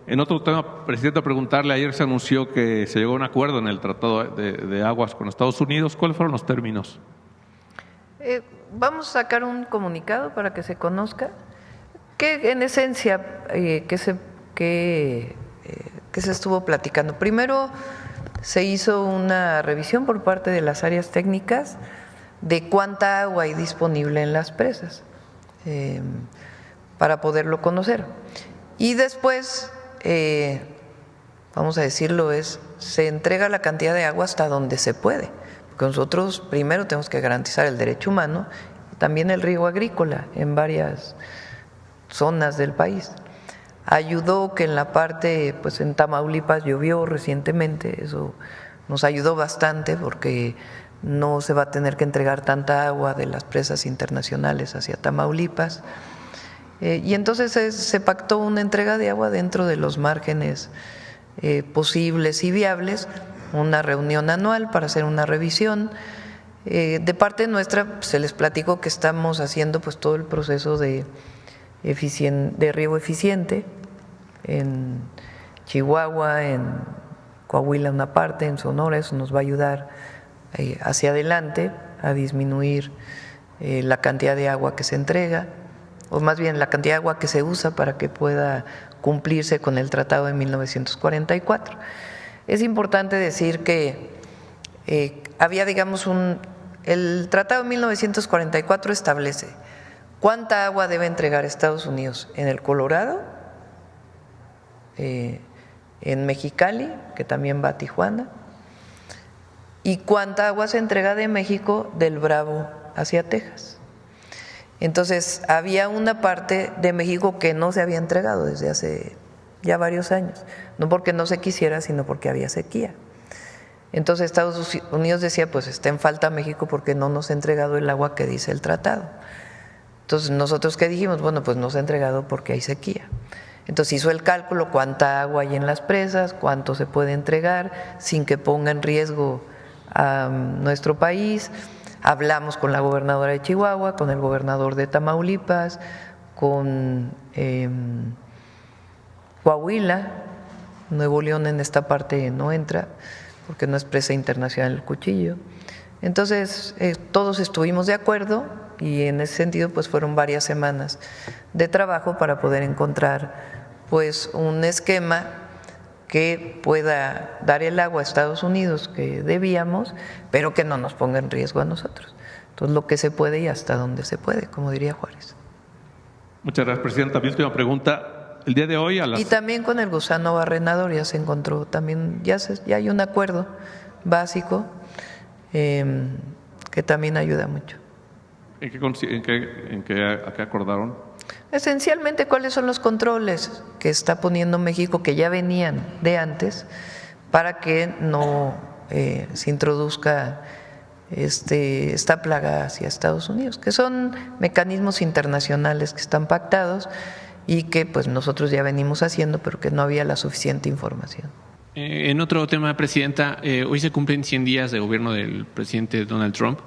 En otro tema, presidenta, preguntarle, ayer se anunció que se llegó a un acuerdo en el Tratado de Aguas con Estados Unidos. ¿Cuáles fueron los términos? Vamos a sacar un comunicado para que se conozca que en esencia que se estuvo platicando. Primero se hizo una revisión por parte de las áreas técnicas de cuánta agua hay disponible en las presas para poderlo conocer. Y después, vamos a decirlo, se entrega la cantidad de agua hasta donde se puede, porque nosotros primero tenemos que garantizar el derecho humano, también el riego agrícola en varias zonas del país. Ayudó que en la parte, pues en Tamaulipas llovió recientemente, eso nos ayudó bastante porque no se va a tener que entregar tanta agua de las presas internacionales hacia Tamaulipas. Y entonces se pactó una entrega de agua dentro de los márgenes posibles y viables, una reunión anual para hacer una revisión. De parte nuestra se les platicó que estamos haciendo pues todo el proceso de riego eficiente en Chihuahua, en Coahuila una parte, en Sonora. Eso nos va a ayudar hacia adelante a disminuir la cantidad de agua que se entrega, o más bien la cantidad de agua que se usa para que pueda cumplirse con el Tratado de 1944. Es importante decir que había, digamos, el Tratado de 1944 establece cuánta agua debe entregar Estados Unidos en el Colorado, en Mexicali, que también va a Tijuana, y cuánta agua se entrega de México del Bravo hacia Texas. Entonces, había una parte de México que no se había entregado desde hace ya varios años, no porque no se quisiera, sino porque había sequía. Entonces, Estados Unidos decía, pues está en falta México porque no nos ha entregado el agua que dice el tratado. Entonces, nosotros ¿qué dijimos? Bueno, pues no se ha entregado porque hay sequía. Entonces hizo el cálculo cuánta agua hay en las presas, cuánto se puede entregar sin que ponga en riesgo a nuestro país. Hablamos con la gobernadora de Chihuahua, con el gobernador de Tamaulipas, con Coahuila. Nuevo León en esta parte no entra porque no es presa internacional el Cuchillo. Entonces todos estuvimos de acuerdo y en ese sentido pues fueron varias semanas de trabajo para poder encontrar pues un esquema que pueda dar el agua a Estados Unidos que debíamos, pero que no nos ponga en riesgo a nosotros. Entonces, lo que se puede y hasta donde se puede, como diría Juárez. Muchas gracias, presidenta. Mi última pregunta. El día de hoy Y también con el gusano barrenador ya se encontró, también ya hay un acuerdo básico que también ayuda mucho. ¿A qué acordaron? Esencialmente, ¿cuáles son los controles que está poniendo México, que ya venían de antes, para que no se introduzca esta plaga hacia Estados Unidos? Que son mecanismos internacionales que están pactados y que pues nosotros ya venimos haciendo, pero que no había la suficiente información. En otro tema, presidenta, hoy se cumplen 100 días de gobierno del presidente Donald Trump.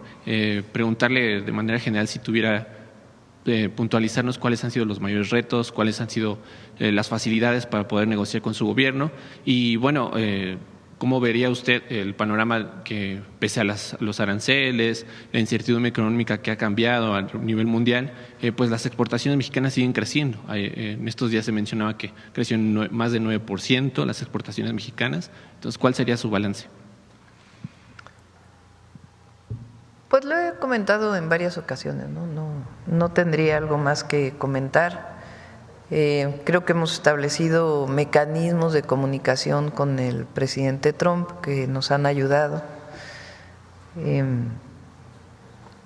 Preguntarle de manera general si tuviera puntualizarnos cuáles han sido los mayores retos, cuáles han sido las facilidades para poder negociar con su gobierno y bueno, ¿cómo vería usted el panorama que pese a los aranceles, la incertidumbre económica que ha cambiado a nivel mundial, pues las exportaciones mexicanas siguen creciendo? En estos días se mencionaba que creció en más de 9% las exportaciones mexicanas. Entonces, ¿cuál sería su balance? Pues lo he comentado en varias ocasiones, no tendría algo más que comentar. Creo que hemos establecido mecanismos de comunicación con el presidente Trump que nos han ayudado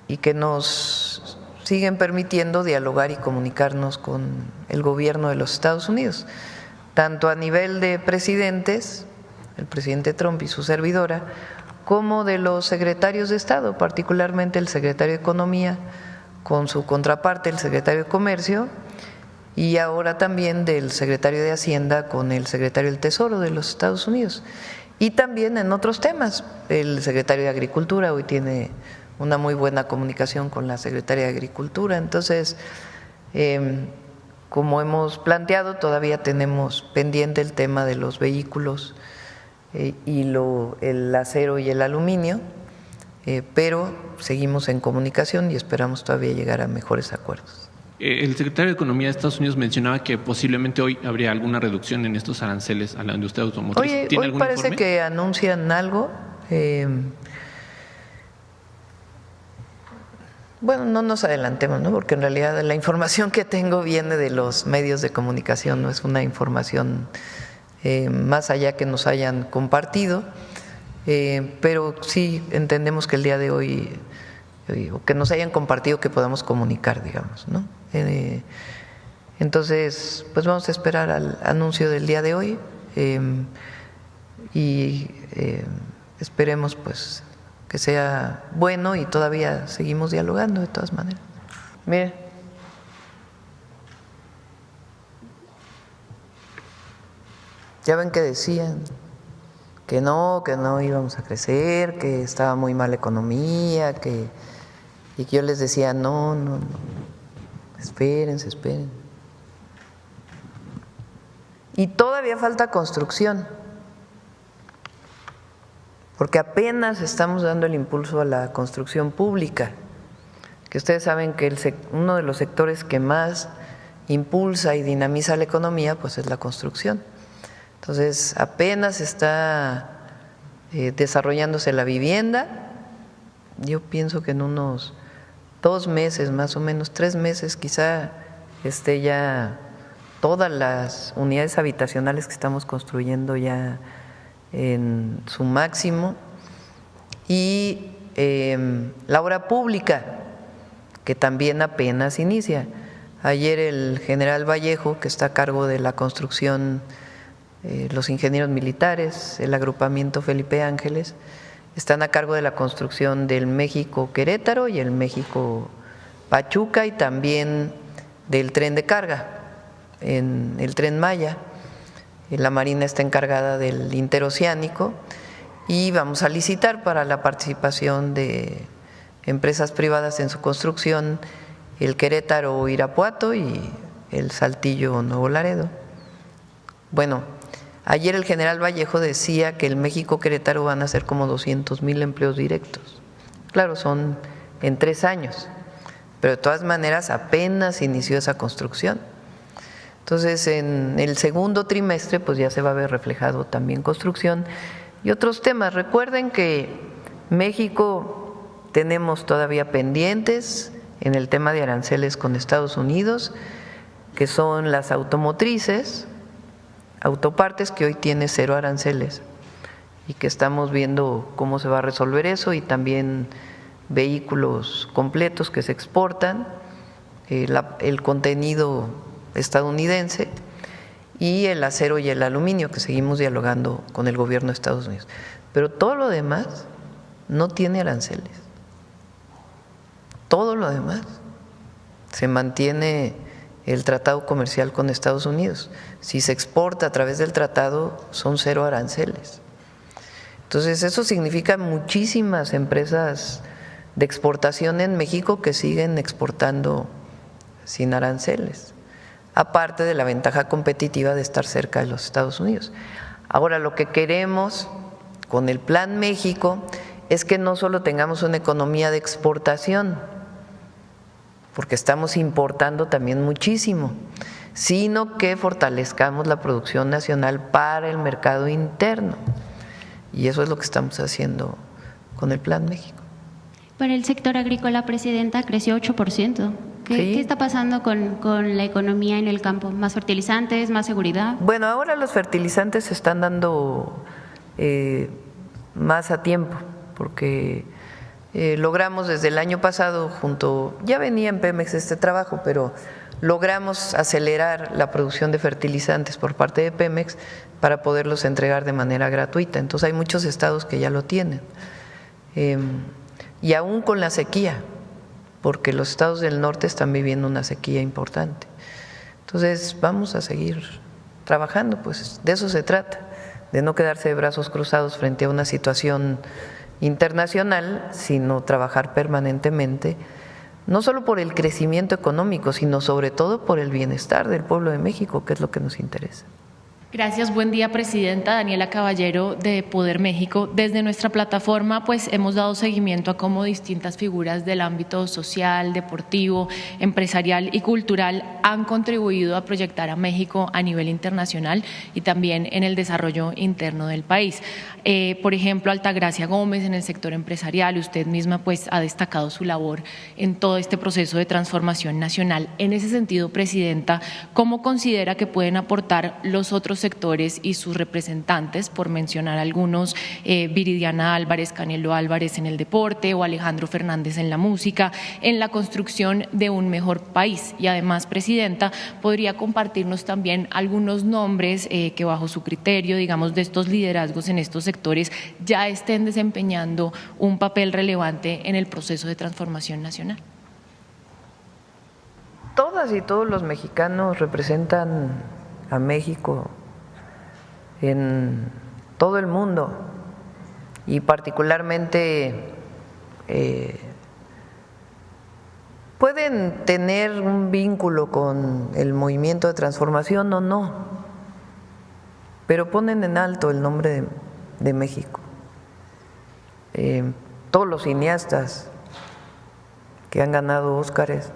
y que nos siguen permitiendo dialogar y comunicarnos con el gobierno de los Estados Unidos, tanto a nivel de presidentes, el presidente Trump y su servidora, como de los secretarios de Estado, particularmente el secretario de Economía con su contraparte, el secretario de Comercio, y ahora también del secretario de Hacienda con el secretario del Tesoro de los Estados Unidos. Y también en otros temas, el secretario de Agricultura hoy tiene una muy buena comunicación con la secretaria de Agricultura. Entonces, como hemos planteado, todavía tenemos pendiente el tema de los vehículos y el acero y el aluminio, pero seguimos en comunicación y esperamos todavía llegar a mejores acuerdos. El secretario de Economía de Estados Unidos mencionaba que posiblemente hoy habría alguna reducción en estos aranceles a la industria automotriz. Hoy parece informe? Que anuncian algo. Bueno, no nos adelantemos, ¿no? Porque en realidad la información que tengo viene de los medios de comunicación, no es una información más allá que nos hayan compartido, pero sí entendemos que el día de hoy, o que nos hayan compartido, que podamos comunicar, digamos, ¿no? Entonces, pues vamos a esperar al anuncio del día de hoy y esperemos pues que sea bueno, y todavía seguimos dialogando de todas maneras. Mire, ya ven que decían que no íbamos a crecer, que estaba muy mal la economía, y que yo les decía no, espérense. Y todavía falta construcción, porque apenas estamos dando el impulso a la construcción pública, que ustedes saben que uno de los sectores que más impulsa y dinamiza la economía pues es la construcción. Entonces apenas está desarrollándose la vivienda. Yo pienso que en unos 2 meses, más o menos 3 meses, quizá esté ya todas las unidades habitacionales que estamos construyendo ya en su máximo, y la obra pública, que también apenas inicia. Ayer el general Vallejo, que está a cargo de la construcción, los ingenieros militares, el agrupamiento Felipe Ángeles, están a cargo de la construcción del México Querétaro y el México Pachuca, y también del tren de carga, en el Tren Maya. La Marina está encargada del interoceánico, y vamos a licitar para la participación de empresas privadas en su construcción el Querétaro Irapuato y el Saltillo Nuevo Laredo. Bueno, ayer el general Vallejo decía que el México Querétaro van a ser como 200,000 empleos directos. Claro, son en 3 años, pero de todas maneras apenas inició esa construcción. Entonces, en el segundo trimestre pues ya se va a ver reflejado también construcción y otros temas. Recuerden que México tenemos todavía pendientes en el tema de aranceles con Estados Unidos, que son las automotrices, autopartes, que hoy tiene 0 aranceles, y que estamos viendo cómo se va a resolver eso, y también vehículos completos que se exportan, el contenido estadounidense, y el acero y el aluminio, que seguimos dialogando con el gobierno de Estados Unidos. Pero todo lo demás no tiene aranceles. Todo lo demás se mantiene el tratado comercial con Estados Unidos. Si se exporta a través del tratado, son 0 aranceles. Entonces, eso significa muchísimas empresas de exportación en México que siguen exportando sin aranceles, aparte de la ventaja competitiva de estar cerca de los Estados Unidos. Ahora, lo que queremos con el Plan México es que no solo tengamos una economía de exportación, porque estamos importando también muchísimo, sino que fortalezcamos la producción nacional para el mercado interno. Y eso es lo que estamos haciendo con el Plan México. Para el sector agrícola, Presidenta, creció 8%. ¿Qué está pasando con la economía en el campo? ¿Más fertilizantes, más seguridad? Bueno, ahora los fertilizantes se están dando más a tiempo, porque logramos desde el año pasado, ya venía en Pemex este trabajo, pero logramos acelerar la producción de fertilizantes por parte de Pemex para poderlos entregar de manera gratuita. Entonces hay muchos estados que ya lo tienen. Y aún con la sequía, porque los estados del norte están viviendo una sequía importante. Entonces vamos a seguir trabajando, pues de eso se trata, de no quedarse de brazos cruzados frente a una situación internacional, sino trabajar permanentemente no solo por el crecimiento económico, sino sobre todo por el bienestar del pueblo de México, que es lo que nos interesa. Gracias, buen día, presidenta. Daniela Caballero, de Poder México. Desde nuestra plataforma, pues hemos dado seguimiento a cómo distintas figuras del ámbito social, deportivo, empresarial y cultural han contribuido a proyectar a México a nivel internacional y también en el desarrollo interno del país. Por ejemplo, Altagracia Gómez en el sector empresarial, usted misma pues ha destacado su labor en todo este proceso de transformación nacional. En ese sentido, presidenta, ¿cómo considera que pueden aportar los otros sectores y sus representantes, por mencionar algunos, Viridiana Álvarez, Canelo Álvarez en el deporte o Alejandro Fernández en la música, en la construcción de un mejor país? Y además, presidenta, ¿podría compartirnos también algunos nombres que bajo su criterio, digamos, de estos liderazgos en estos sectores ya estén desempeñando un papel relevante en el proceso de transformación nacional? Todas y todos los mexicanos representan a México en todo el mundo y particularmente pueden tener un vínculo con el movimiento de transformación o no, pero ponen en alto el nombre de México. Todos los cineastas que han ganado Óscares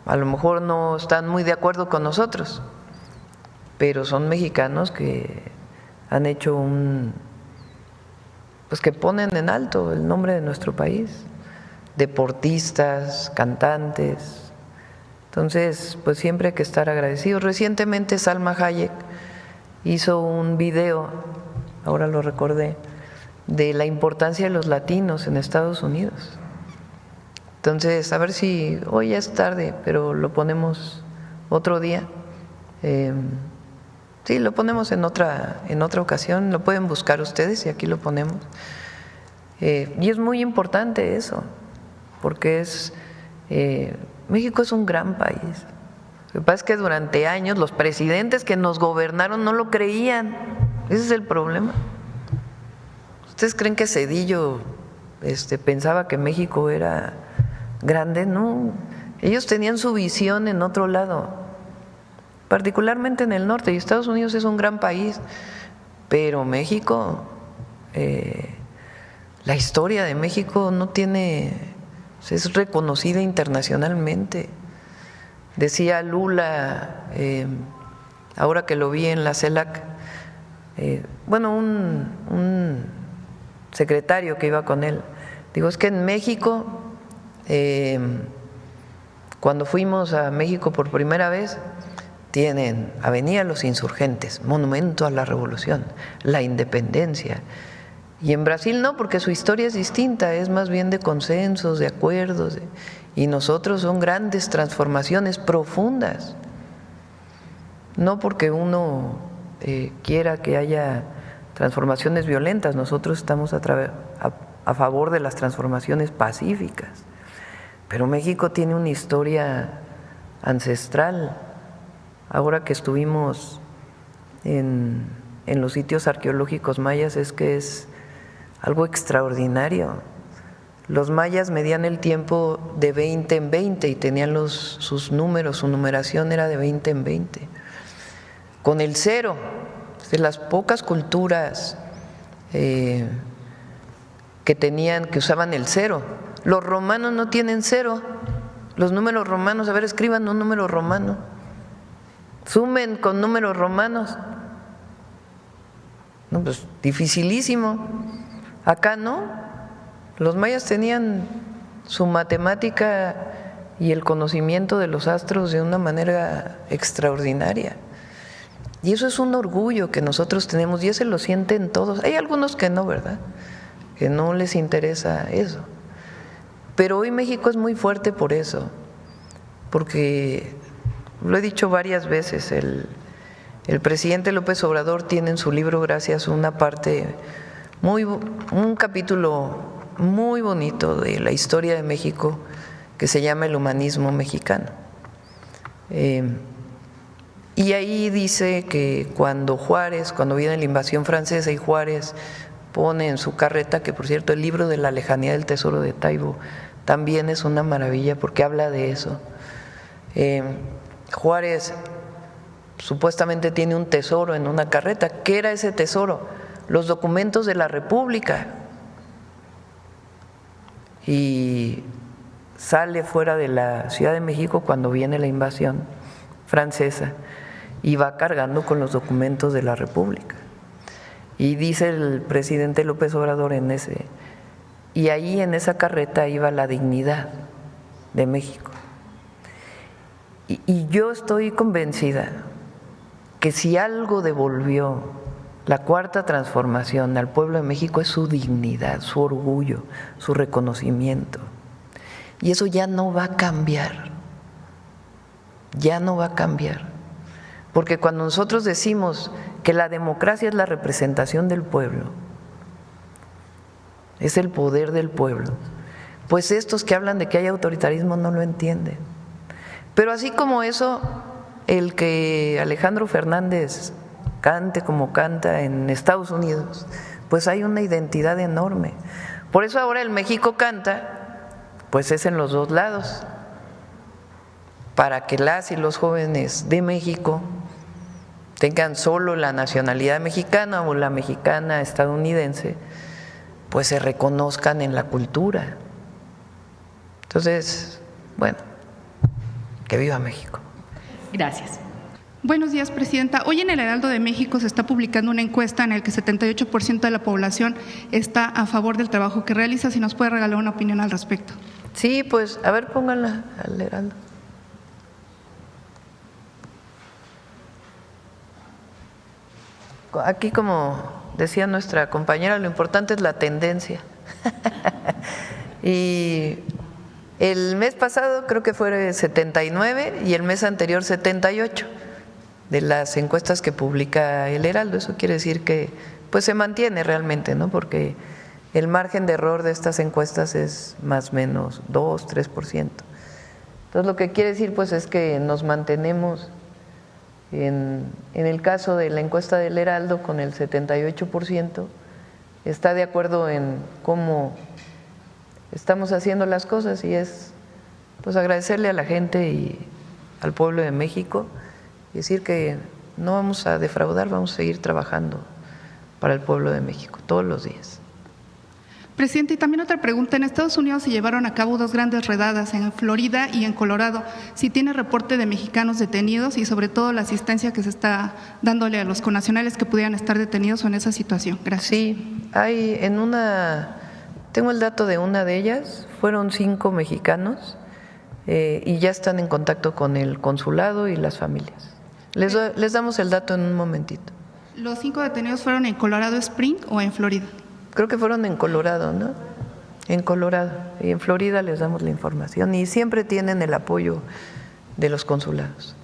a lo mejor no están muy de acuerdo con nosotros, pero son mexicanos que han hecho pues que ponen en alto el nombre de nuestro país, deportistas, cantantes. Entonces, pues siempre hay que estar agradecidos. Recientemente Salma Hayek hizo un video, ahora lo recordé, de la importancia de los latinos en Estados Unidos. Entonces, a ver si hoy ya es tarde, pero lo ponemos otro día. Sí, lo ponemos en otra ocasión, lo pueden buscar ustedes y aquí lo ponemos. Y es muy importante eso, porque México es un gran país. Lo que pasa es que durante años los presidentes que nos gobernaron no lo creían, ese es el problema. ¿Ustedes creen que Zedillo pensaba que México era grande? No, ellos tenían su visión en otro lado, particularmente en el norte, y Estados Unidos es un gran país, pero México, la historia de México no tiene, es reconocida internacionalmente. Decía Lula, ahora que lo vi en la CELAC, bueno, un secretario que iba con él, digo, es que en México, cuando fuimos a México por primera vez, tienen Avenida Los Insurgentes, Monumento a la Revolución, la Independencia. Y en Brasil no, porque su historia es distinta, es más bien de consensos, de acuerdos, y nosotros son grandes transformaciones profundas. No porque uno quiera que haya transformaciones violentas, nosotros estamos a favor de las transformaciones pacíficas. Pero México tiene una historia ancestral. Ahora que estuvimos en los sitios arqueológicos mayas, es que es algo extraordinario. Los mayas medían el tiempo de 20 en 20 y tenían sus números, su numeración era de 20 en 20. Con el cero, de las pocas culturas que usaban el cero. Los romanos no tienen cero, los números romanos, a ver, escriban un número romano. Sumen con números romanos. No, pues dificilísimo. Acá no. Los mayas tenían su matemática y el conocimiento de los astros de una manera extraordinaria. Y eso es un orgullo que nosotros tenemos y ese lo sienten todos. Hay algunos que no, ¿verdad? Que no les interesa eso. Pero hoy México es muy fuerte por eso, porque lo he dicho varias veces, el presidente López Obrador tiene en su libro Gracias una parte, un capítulo muy bonito de la historia de México que se llama El humanismo mexicano. Y ahí dice que cuando viene la invasión francesa y Juárez pone en su carreta, que por cierto el libro de La lejanía del tesoro de Taibo también es una maravilla porque habla de eso. Juárez supuestamente tiene un tesoro en una carreta. ¿Qué era ese tesoro? Los documentos de la República. Y sale fuera de la Ciudad de México cuando viene la invasión francesa y va cargando con los documentos de la República. Y dice el presidente López Obrador y ahí en esa carreta iba la dignidad de México. Y yo estoy convencida que si algo devolvió la Cuarta Transformación al pueblo de México es su dignidad, su orgullo, su reconocimiento. Y eso ya no va a cambiar, ya no va a cambiar. Porque cuando nosotros decimos que la democracia es la representación del pueblo, es el poder del pueblo, pues estos que hablan de que hay autoritarismo no lo entienden. Pero así como eso, el que Alejandro Fernández cante como canta en Estados Unidos, pues hay una identidad enorme. Por eso ahora el México canta, pues es en los dos lados, para que las y los jóvenes de México tengan solo la nacionalidad mexicana o la mexicana estadounidense, pues se reconozcan en la cultura. Entonces, bueno, que viva México. Gracias. Buenos días, Presidenta. Hoy en el Heraldo de México se está publicando una encuesta en la que 78% de la población está a favor del trabajo que realiza. Si nos puede regalar una opinión al respecto. Sí, pues, a ver, pónganla al Heraldo. Aquí, como decía nuestra compañera, lo importante es la tendencia. Y el mes pasado creo que fue 79 y el mes anterior 78 de las encuestas que publica el Heraldo. Eso quiere decir que pues se mantiene realmente, ¿no? Porque el margen de error de estas encuestas es más o menos 2, 3%. Entonces lo que quiere decir pues es que nos mantenemos en el caso de la encuesta del Heraldo con el 78%, está de acuerdo en cómo estamos haciendo las cosas y es pues agradecerle a la gente y al pueblo de México y decir que no vamos a defraudar, vamos a seguir trabajando para el pueblo de México todos los días. Presidente, y también otra pregunta. En Estados Unidos se llevaron a cabo 2 grandes redadas, en Florida y en Colorado. Si tiene reporte de mexicanos detenidos y sobre todo la asistencia que se está dándole a los connacionales que pudieran estar detenidos en esa situación. Gracias. Sí, hay tengo el dato de una de ellas, fueron 5 mexicanos y ya están en contacto con el consulado y las familias. Les damos el dato en un momentito. ¿Los 5 detenidos fueron en Colorado Springs o en Florida? Creo que fueron en Colorado, ¿no? En Colorado. Y en Florida les damos la información y siempre tienen el apoyo de los consulados.